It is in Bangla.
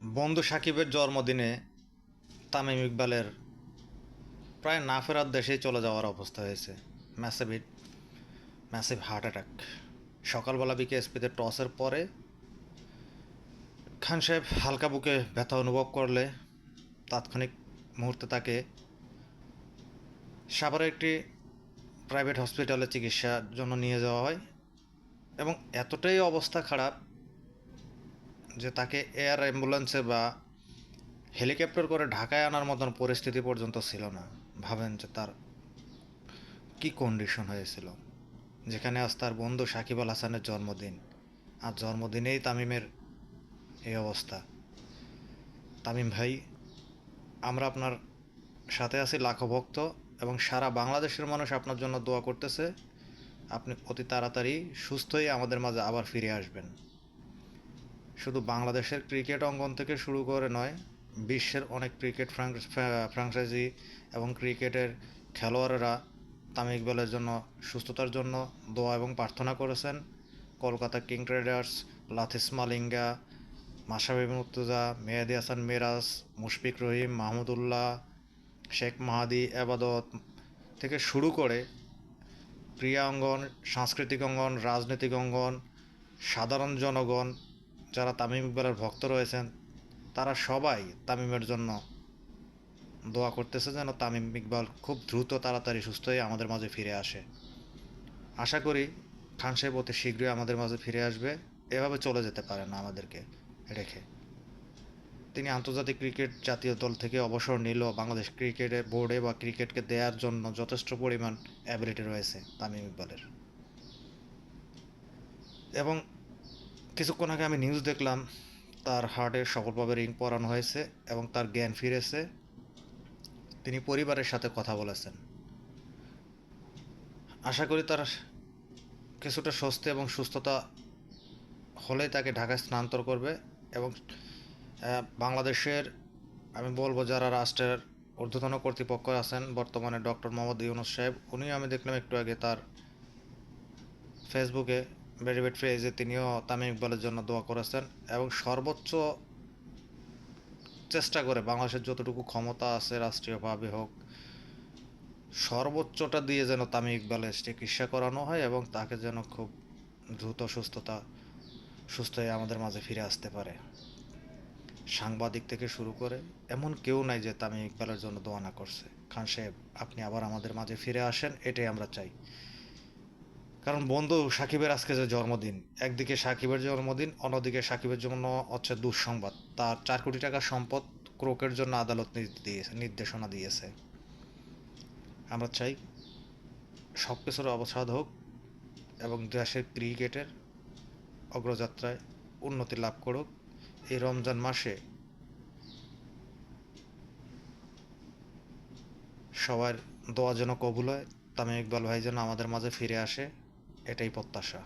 বন্ধু সাকিবের জন্মদিনে তামিম ইকবালের প্রায় না ফেরার দেশেই চলে যাওয়ার অবস্থা হয়েছে। Massive hit, massive heart attack. সকালবেলা বিকেএসপিতে টসের পরে খান সাহেব হালকা বুকে ব্যথা অনুভব করলে তাৎক্ষণিক মুহূর্তে তাকে সাভারের একটি প্রাইভেট হসপিটালে চিকিৎসার জন্য নিয়ে যাওয়া হয় এবং এতটাই অবস্থা খারাপ যে তাকে এয়ার অ্যাম্বুলেন্সে বা হেলিকপ্টার করে ঢাকায় আনার মতন পরিস্থিতি পর্যন্ত ছিল না। ভাবেন যে তার কি কন্ডিশন হয়েছিল, যেখানে আজ তার বন্ধু সাকিব আল হাসানের জন্মদিন, আর জন্মদিনেই তামিমের এই অবস্থা। তামিম ভাই, আমরা আপনার সাথে আছি লাখো ভক্ত এবং সারা বাংলাদেশের মানুষ আপনার জন্য দোয়া করতেছে। আপনি অতি তাড়াতাড়ি সুস্থ হয়ে আমাদের মাঝে আবার ফিরে আসবেন। শুধু বাংলাদেশের ক্রিকেট অঙ্গন থেকে শুরু করে নয়, বিশ্বের অনেক ক্রিকেট ফ্র্যাঞ্চাইজি এবং ক্রিকেটের খেলোয়াড়েরা তামিম ইকবালের জন্য সুস্থতার জন্য দোয়া এবং প্রার্থনা করেছেন। কলকাতা কিং ট্রেডার্স, লাথিস মালিঙ্গা, মাশরাফি মুর্তজা, মেহেদী হাসান মিরাজ, মুশফিক রহিম, মাহমুদুল্লাহ, শেখ মাহাদি এবাদত থেকে শুরু করে ক্রীড়া অঙ্গন, সাংস্কৃতিক অঙ্গন, রাজনৈতিক অঙ্গন, সাধারণ জনগণ যারা তামিম ইকবালের ভক্ত রয়েছেন, তারা সবাই তামিমের জন্য দোয়া করতেছে যেন তামিম ইকবাল খুব দ্রুত তাড়াতাড়ি সুস্থ হয়ে আমাদের মাঝে ফিরে আসে। আশা করি খান সাহেব অতি শীঘ্রই আমাদের মাঝে ফিরে আসবে। এভাবে চলে যেতে পারে না আমাদেরকে রেখে। তিনি আন্তর্জাতিক ক্রিকেট জাতীয় দল থেকে অবসর নিলেও বাংলাদেশ ক্রিকেটে বোর্ডে বা ক্রিকেটকে দেওয়ার জন্য যথেষ্ট পরিমাণ অ্যাবিলিটি রয়েছে তামিম ইকবালের। এবং কিছুক্ষণ আগে আমি নিউজ দেখলাম তার হার্টে সফলভাবে রিং পরানো হয়েছে এবং তার জ্ঞান ফিরেছে। তিনি পরিবারের সাথে কথা বলেছেন। আশা করি তার কিছুটা স্বস্তি এবং সুস্থতা হলেই তাকে ঢাকায় স্থানান্তর করবে। এবং বাংলাদেশের, আমি বলবো যারা রাষ্ট্রের ঊর্ধ্বতন কর্তৃপক্ষ আছেন বর্তমানে, ডক্টর মোহাম্মদ ইউনুস সাহেব, উনিও আমি দেখলাম একটু আগে তার ফেসবুকে ভেরিফাইড পেজে তিনিও তামিম ইকবালের জন্য দোয়া করেছেন এবং সর্বোচ্চ চেষ্টা করে বাংলাদেশের যতটুকু ক্ষমতা আছে রাষ্ট্রীয়ভাবে হোক, সর্বোচ্চটা দিয়ে যেন তামিম ইকবালের চিকিৎসা করানো হয় এবং তাকে যেন খুব দ্রুত সুস্থ হয়ে আমাদের মাঝে ফিরে আসতে পারে। সাংবাদিক থেকে শুরু করে এমন কেউ নাই যে তামিম ইকবালের জন্য দোয়া না করছে। খান সাহেব, আপনি আবার আমাদের মাঝে ফিরে আসেন, এটাই আমরা চাই। কারণ বন্ধু সাকিবের আজকে যে জন্মদিন, একদিকে সাকিবের জন্মদিন, অন্যদিকে সাকিবের জন্য হচ্ছে দুঃসংবাদ। তার 4 কোটি টাকার সম্পদ ক্রোকের জন্য আদালত নির্দেশনা দিয়েছে। আমরা চাই সব কিছুর অবসাদ হোক এবং দেশের ক্রিকেটের অগ্রযাত্রায় উন্নতি লাভ করুক। এই রমজান মাসে সবার দোয়া যেন কবুল হয়, তামিম ইকবাল ভাই যেন আমাদের মাঝে ফিরে আসে, এটাই প্রত্যাশা।